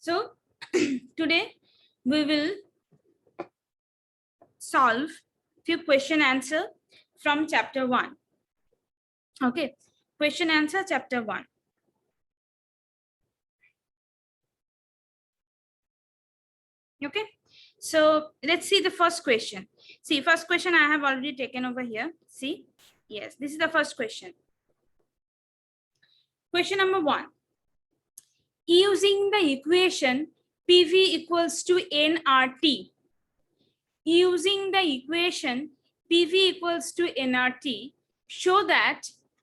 So today we will solve few question answer from chapter 1. Okay, question answer chapter 1. Okay, so let's see the first question. See, first question I have already taken over here. See, yes, this is the first question. Question number 1. Using the equation PV equals to nRT. Using the equation PV equals to nRT, show that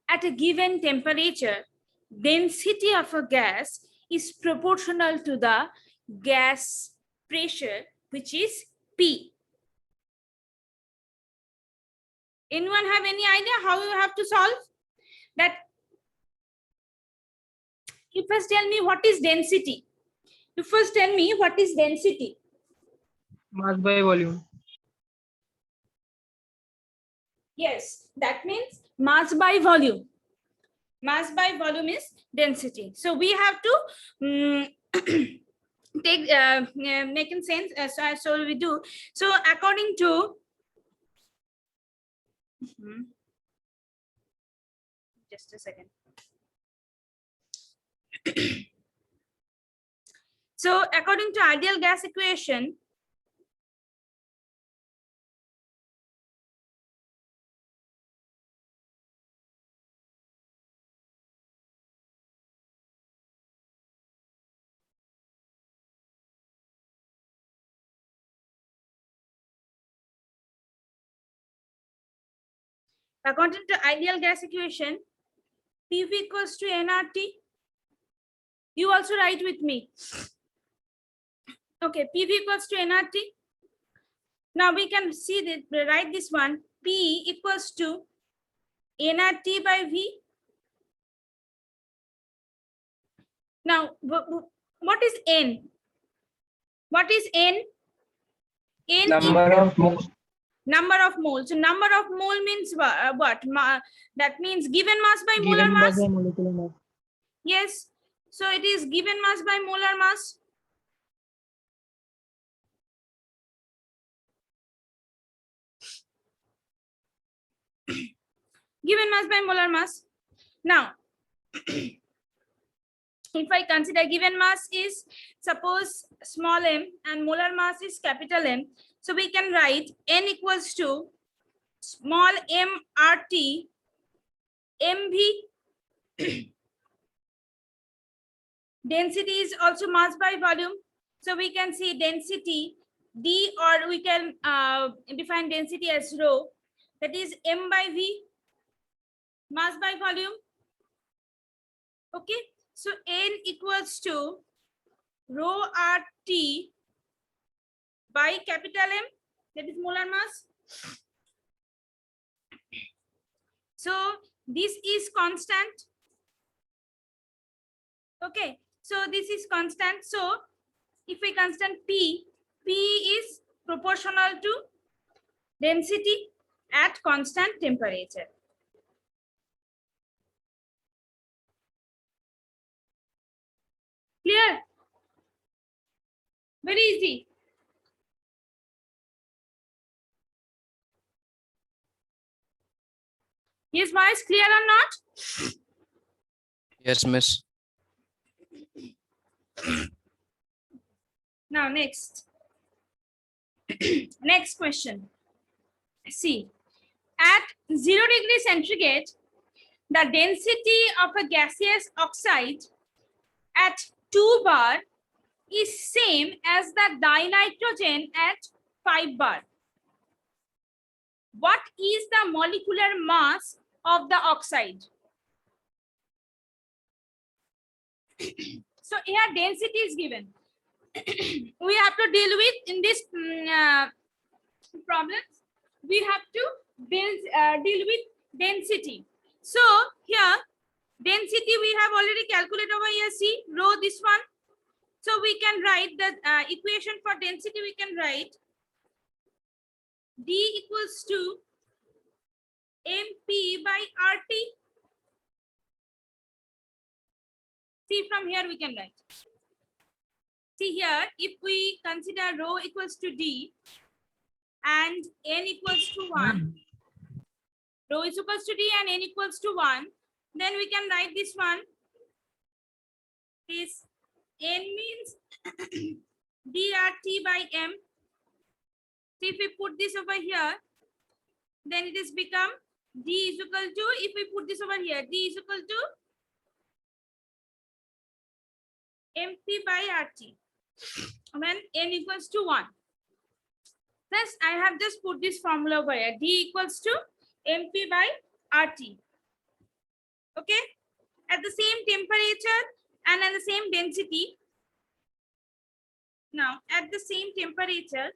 at a given temperature, density of a gas is proportional to the gas pressure, which is P. Anyone have any idea how you have to solve that? You first tell me what is density. You first tell me what is density. Mass by volume. Yes, that means mass by volume. Mass by volume is density. So we have to take making sense. So we do. So according to just a second. So according to ideal gas equation, according to ideal gas equation, PV equals to nRT. You also write with me. Okay, PV equals to nRT. Now we can see that, write this one, P equals to nRT by V. Now, what is N? What is N? N Number of moles. Number of moles. So number of mole means what? That means given mass by molar Given mass. by molecular mass. Yes. So it is given mass by molar mass. Given mass by molar mass. Now, if I consider given mass is suppose small m and molar mass is capital M, so we can write N equals to small m RT MV. Density is also mass by volume, so we can see density D, or we can define density as rho, that is M by V, mass by volume. Okay, so N equals to rho RT by capital M, that is molar mass. So this is constant. Okay, so this is constant. So if we constant P is proportional to density at constant temperature. Clear? Very easy. Yes, boys, clear or not? Yes, miss. Now next. Next question. See, at 0 degree centigrade, the density of a gaseous oxide at 2 bar is same as the dinitrogen at 5 bar. What is the molecular mass of the oxide? So here density is given. We have to deal with in this problems. We have to deal with density. So here density we have already calculated over here. See rho, this one. So we can write the equation for density. We can write D equals to MP by RT. See, from here we can write. See here, if we consider rho equals to D and N equals to 1, rho is equals to D and N equals to 1, then we can write this one. This N means DRT by M. So if we put this over here, then it is become D is equal to, if we put this over here, D is equal to MP by RT when N equals to 1. Thus, I have just put this formula over here. D equals to MP by RT. Okay? At the same temperature and at the same density. Now, at the same temperature,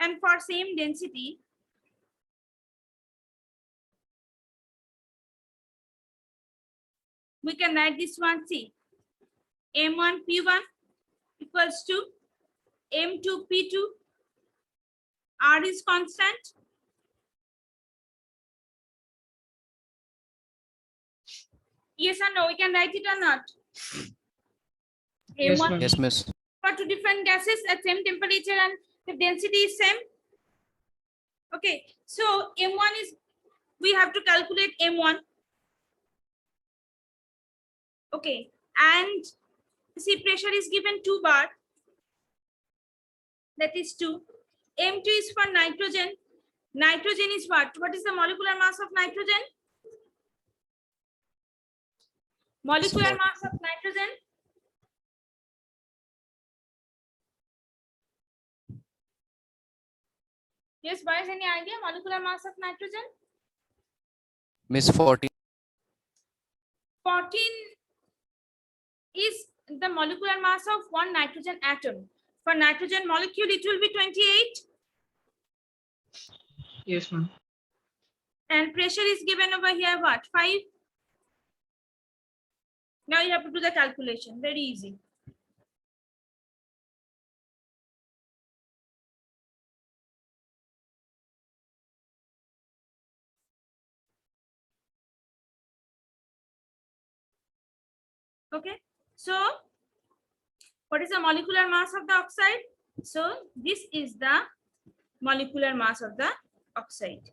and for same density, we can write this one, see, M1 P1 equals to M2 P2, R is constant. Yes or no, we can write it or not? Yes, M1 ma'am. Yes, miss. for two different gases at same temperature and the density is same. Okay, so M1 is, we have to calculate M1. Okay, and see pressure is given 2 bar. That is 2. M2 is for nitrogen. Nitrogen is what? What is the molecular mass of nitrogen? Molecular Spot. mass of nitrogen? Yes, boys, any idea? Molecular mass of nitrogen? Miss 14. 14 is the molecular mass of one nitrogen atom. For nitrogen molecule, it will be 28. Yes, ma'am. And pressure is given over here, what? 5. Now you have to do the calculation. Very easy. Okay. So, what is the molecular mass of the oxide? So, this is the molecular mass of the oxide.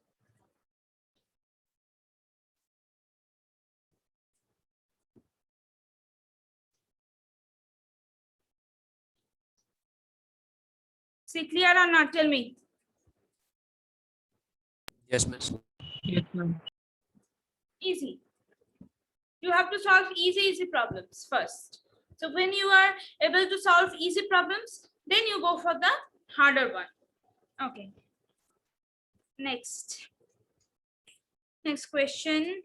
See, clear or not? Tell me. Yes, miss. Yes, ma'am. Easy. You have to solve easy problems first. So when you are able to solve easy problems, then you go for the harder one. Okay. Next question.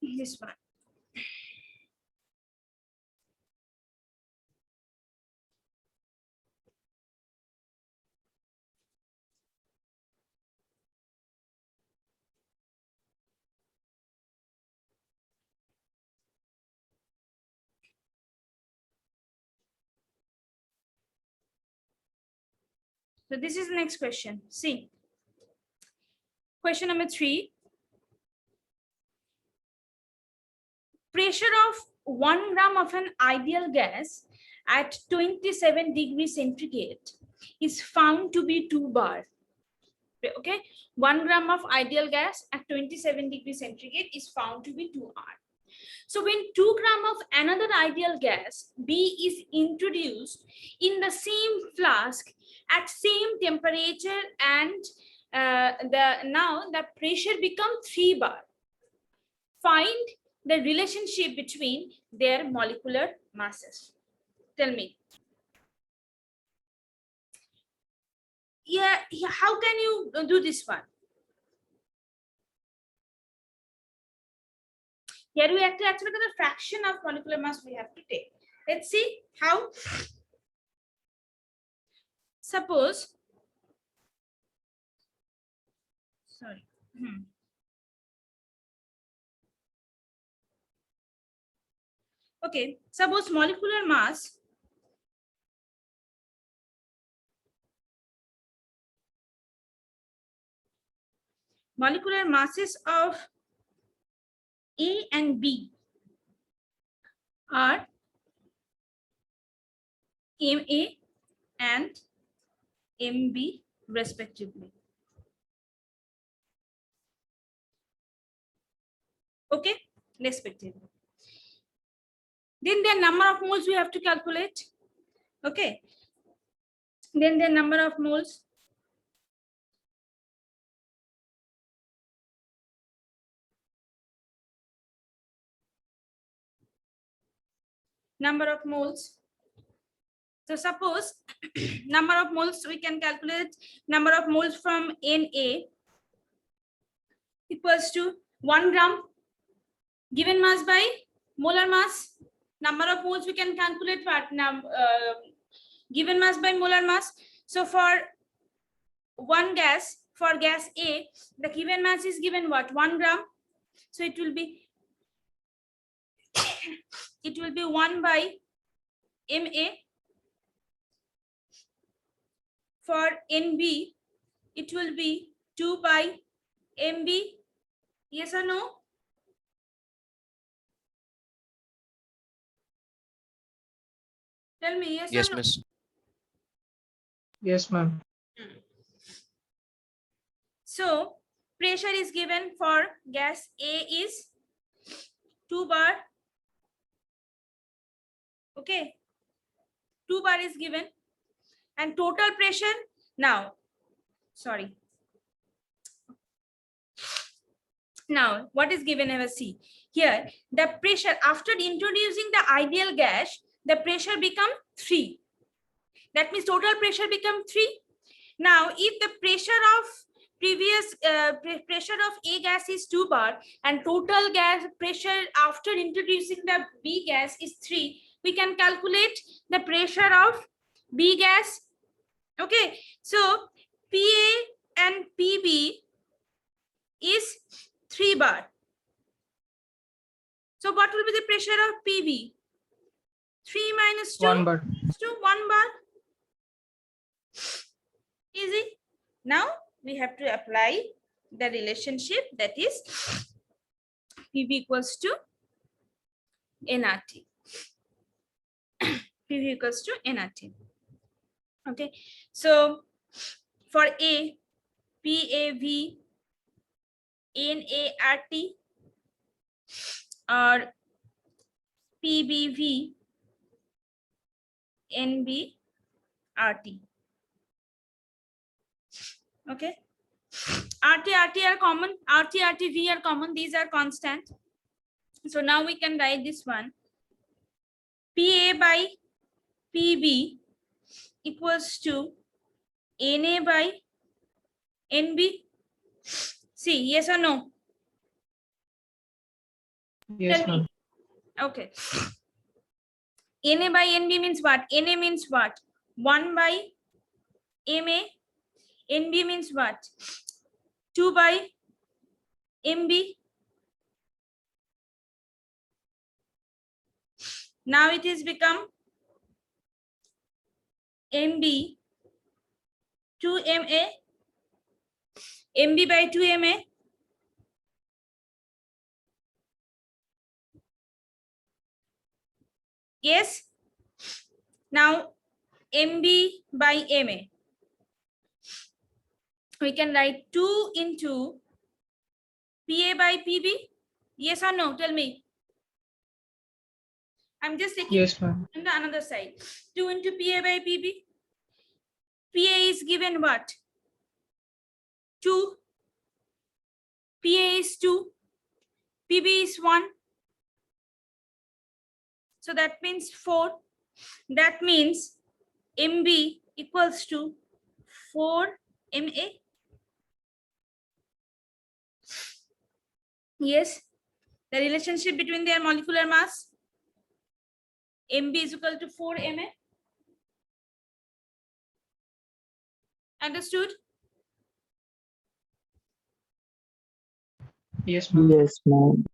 This one. So this is the next question. See, question number 3. Pressure of 1 gram of an ideal gas at 27 degrees centigrade is found to be 2 bar. Okay, 1 gram of ideal gas at 27 degrees centigrade is found to be 2 R. So when 2 gram of another ideal gas B is introduced in the same flask at same temperature and now the pressure becomes 3 bar. Find the relationship between their molecular masses. Tell me. Yeah, how can you do this one? Here we have to actually look at the fraction of molecular mass we have to take. Let's see how. Suppose, sorry. Okay, suppose molecular mass molecular masses of A and B are Ma and Mb respectively. Okay, respectively. Then the number of moles we have to calculate. Okay. Then the number of moles. Number of moles. So suppose number of moles, we can calculate number of moles from Na equals to 1 gram given mass by molar mass. Number of moles we can calculate given mass by molar mass. So for one gas, for gas A, the given mass is given what? 1 gram. So it will be 1 by Ma. For Nb, it will be 2 by Mb. Yes or no? Tell me, yes, Yes, or no? miss. Yes, ma'am. So pressure is given for gas A is 2 bar. Okay, 2 bar is given, and total pressure now. Sorry. Now, what is given? Have a see here. The pressure after introducing the ideal gas, the pressure become 3. That means total pressure become 3. Now, if the pressure of previous pressure of A gas is 2 bar and total gas pressure after introducing the B gas is 3, we can calculate the pressure of B gas. Okay, so PA and PB is 3 bar. So what will be the pressure of PB? 3 minus 2 1 bar. to 1 bar. Easy. Now we have to apply the relationship, that is PV equals to nRT. PV equals to nRT. Okay, so for A, PAV nART or PBV nBRT. Okay, RT are common, RT V are common, these are constant. So now we can write this one. PA by PB equals to NA by NB. See, yes or no? Yes, Tell me. ma'am. Okay. NA by NB means what? NA means what? 1 by MA. NB means what? 2 by MB. Now it is become MB 2MA. MB by 2MA. Yes. Now MB by MA. We can write 2 into PA by PB. Yes or no? Tell me. I'm just taking Yes, ma'am. on the another side. 2 into PA by PB. PA is given what? 2. PA is 2. PB is 1. So that means 4. That means MB equals to 4 MA. Yes. The relationship between their molecular mass. MB is equal to 4 MA. Understood? Yes, ma'am. Yes, ma'am.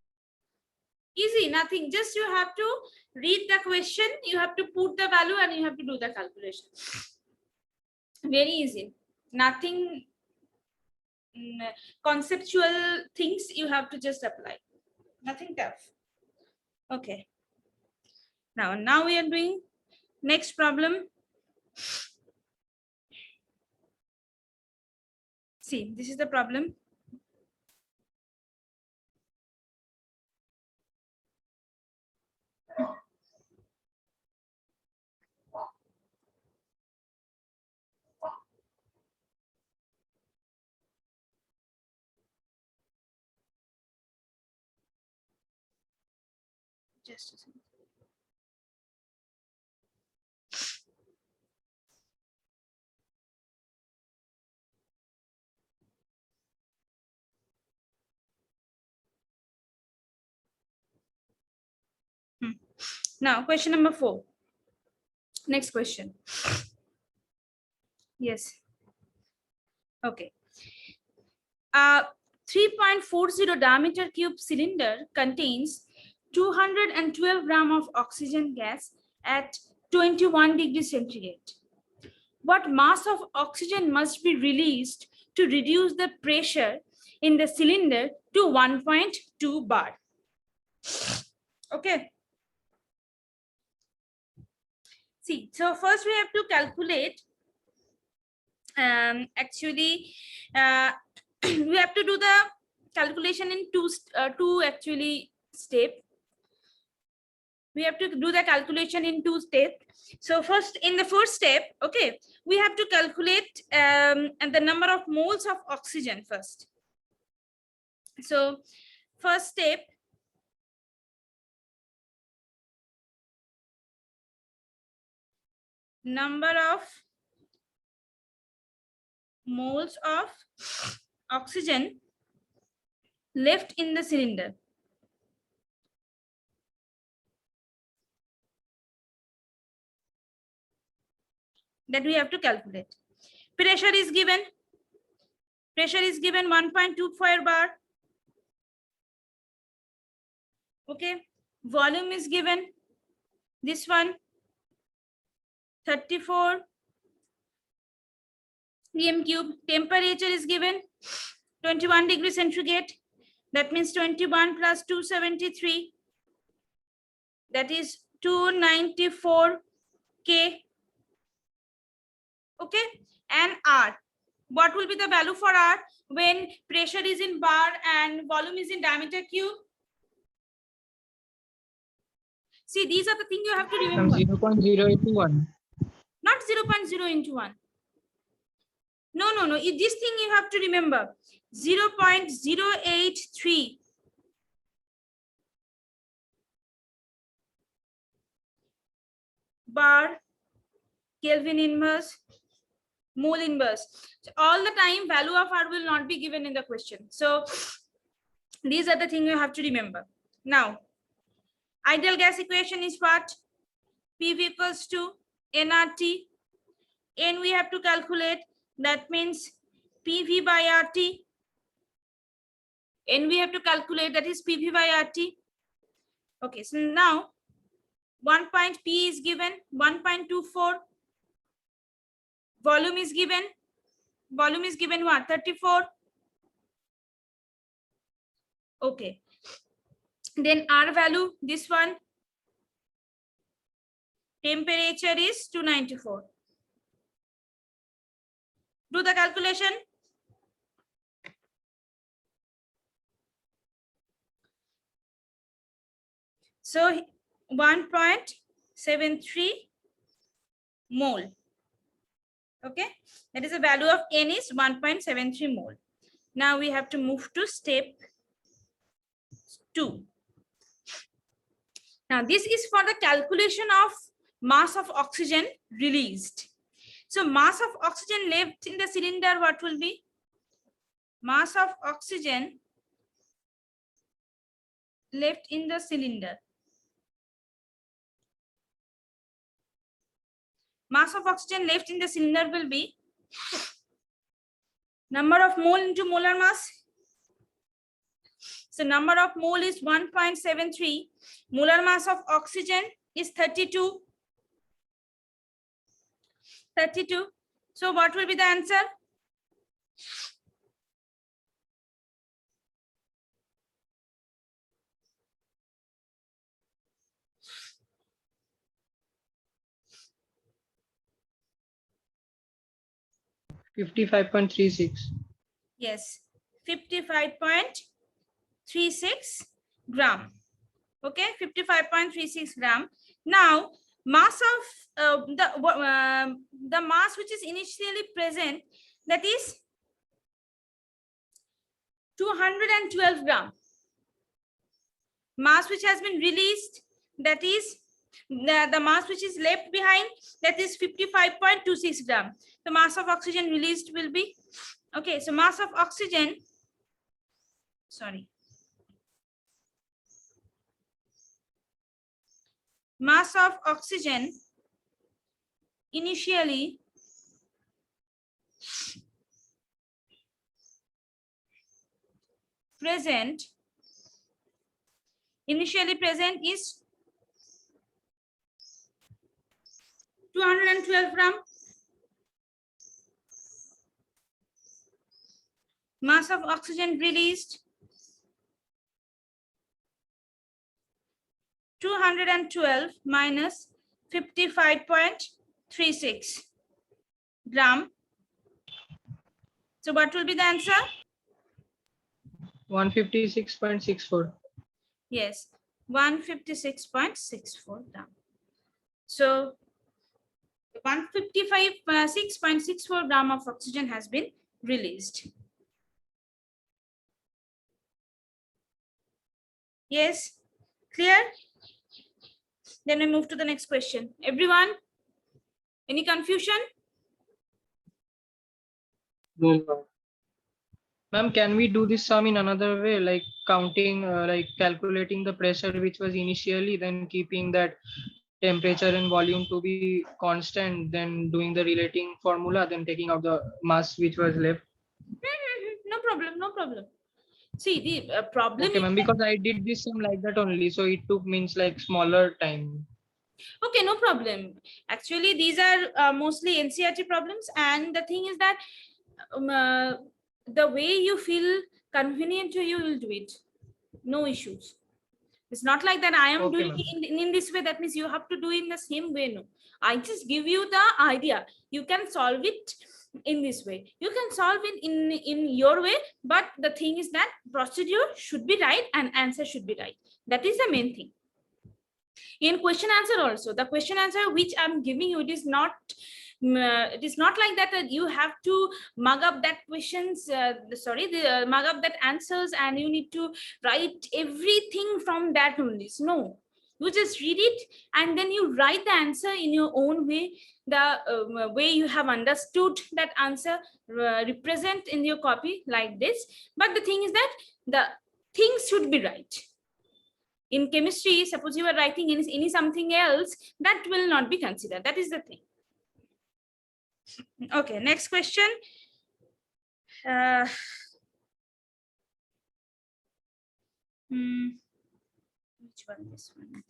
Easy, nothing. Just you have to read the question, you have to put the value, and you have to do the calculation. Very easy. Nothing conceptual things you have to just apply. Nothing tough. Okay. Now we are doing next problem. See, this is the problem. Just a second. Now, question number 4. Next question. Yes. Okay. 3.40 diameter cube cylinder contains 212 gram of oxygen gas at 21 degrees centigrade. What mass of oxygen must be released to reduce the pressure in the cylinder to 1.2 bar? Okay. See, so first we have to calculate. Actually, we have to do the calculation in two actually step. We have to do the calculation in 2 steps. So first, in the first step, okay, we have to calculate and the number of moles of oxygen first. So first step, number of moles of oxygen left in the cylinder. That we have to calculate. Pressure is given. Pressure is given 1.24 bar. Okay. Volume is given. This one 34 cm cube. Temperature is given 21 degrees centigrade. That means 21 plus 273. That is 294 K. Okay. And R. What will be the value for R when pressure is in bar and volume is in diameter cube? See, these are the things you have to remember. 0.0821. Not 0.0 into 1. No. This thing you have to remember. 0.083. Bar, Kelvin inverse, mole inverse. So all the time value of R will not be given in the question. So these are the things you have to remember. Now, ideal gas equation is what? PV equals to nRT. N we have to calculate. That means PV by RT. N we have to calculate, that is PV by RT. Okay, so now 1 point P is given, 1.24. Volume is given. Volume is given what? 34. Okay. Then R value, this one. Temperature is 294. Do the calculation. So 1.73 mole. Okay, that is the value of N is 1.73 mole. Now we have to move to step 2. Now this is for the calculation of mass of oxygen released. So mass of oxygen left in the cylinder, what will be? Mass of oxygen left in the cylinder. Mass of oxygen left in the cylinder will be number of mole into molar mass. So number of mole is 1.73. Molar mass of oxygen is 32. 32. So what will be the answer? 55.36. Yes, 55.36 gram. Okay, 55.36 gram. Now, mass of the mass which is initially present, that is 212 gram. Mass which has been released, that is the mass which is left behind, that is 55.26 gram. The mass of oxygen released will be, okay, so mass of oxygen, sorry, mass of oxygen initially present is 212 gram. Mass of oxygen released 212 minus 55.36 gram. So what will be the answer? 156.64. Yes, 156.64 gram. So 155.6.64 gram of oxygen has been released. Yes, clear? Then we move to the next question. Everyone, any confusion? No. Ma'am, can we do this sum in another way, like counting, like calculating the pressure which was initially, then keeping that temperature and volume to be constant, then doing the relating formula, then taking out the mass which was left? No problem, no problem. See, the problem Okay, is ma'am, that, because I did this sum like that only, so it took means like smaller time. okay, no problem. Actually, these are mostly NCERT problems, and the thing is that the way you feel convenient to you will do it. No issues. It's not like that I am Okay, doing ma'am. it in this way. That means you have to do it in the same way. No, I just give you the idea. You can solve it in this way. You can solve it in your way, but the thing is that procedure should be right and answer should be right. That is the main thing. In question answer also, the question answer which I'm giving you, it is not like that you have to mug up that questions, mug up that answers and you need to write everything from that only. No, you just read it and then you write the answer in your own way, the way you have understood that answer, represent in your copy like this. But the thing is that the things should be right. In chemistry, suppose you are writing any something else, that will not be considered. That is the thing. Okay, next question. Which one? This one.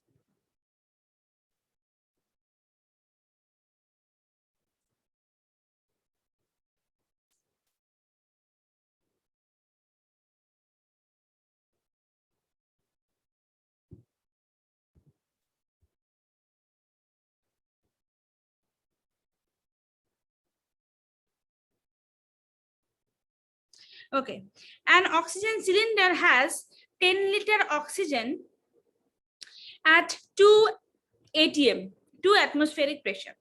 Okay, an oxygen cylinder has 10-liter oxygen at 2 atm, 2 atmospheric pressure.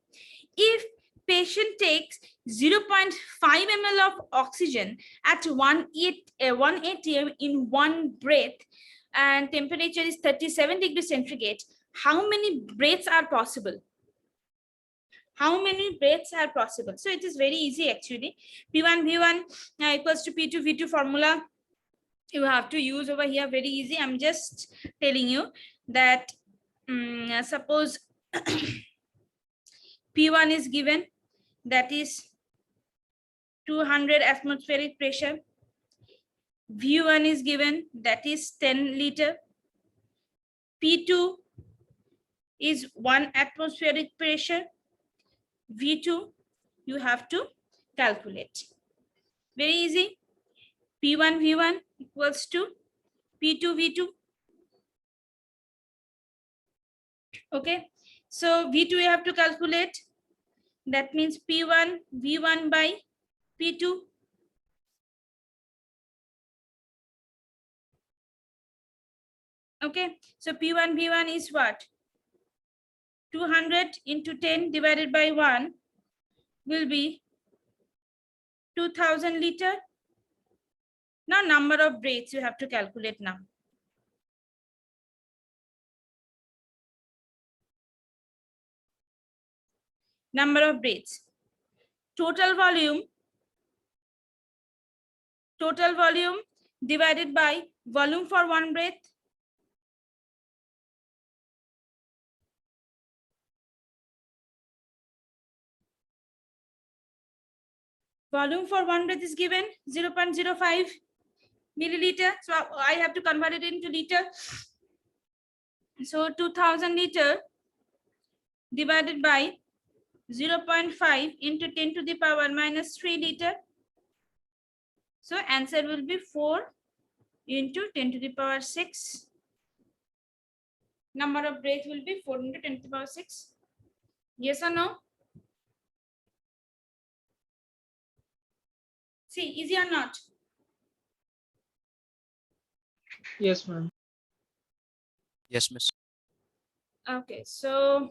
If patient takes 0.5 ml of oxygen at 1 atm in one breath and temperature is 37 degrees centigrade, how many breaths are possible? How many breaths are possible? So it is very easy actually. P1 V1 equals to P2 V2 formula you have to use over here. Very easy. I'm just telling you that suppose P1 is given, that is 200 atmospheric pressure. V1 is given, that is 10 liter. P2 is 1 atmospheric pressure. V2 you have to calculate. Very easy. P1 V1 equals to P2 V2. Okay, so V2 you have to calculate. That means P1 V1 by P2. Okay, so P1 V1 is what? 200 into 10 divided by 1 will be 2000 liter. Now number of breaths you have to calculate now. Number of breaths. Total volume divided by volume for one breath. Volume for one breath is given 0.05 milliliter. So I have to convert it into liter. So 2000 liter divided by 0.5 into 10 to the power minus 3 liter. So answer will be 4 into 10 to the power 6. Number of breath will be 4 into 10 to the power 6. Yes or no? See, easy or not? Yes, ma'am. Yes, miss. Okay, so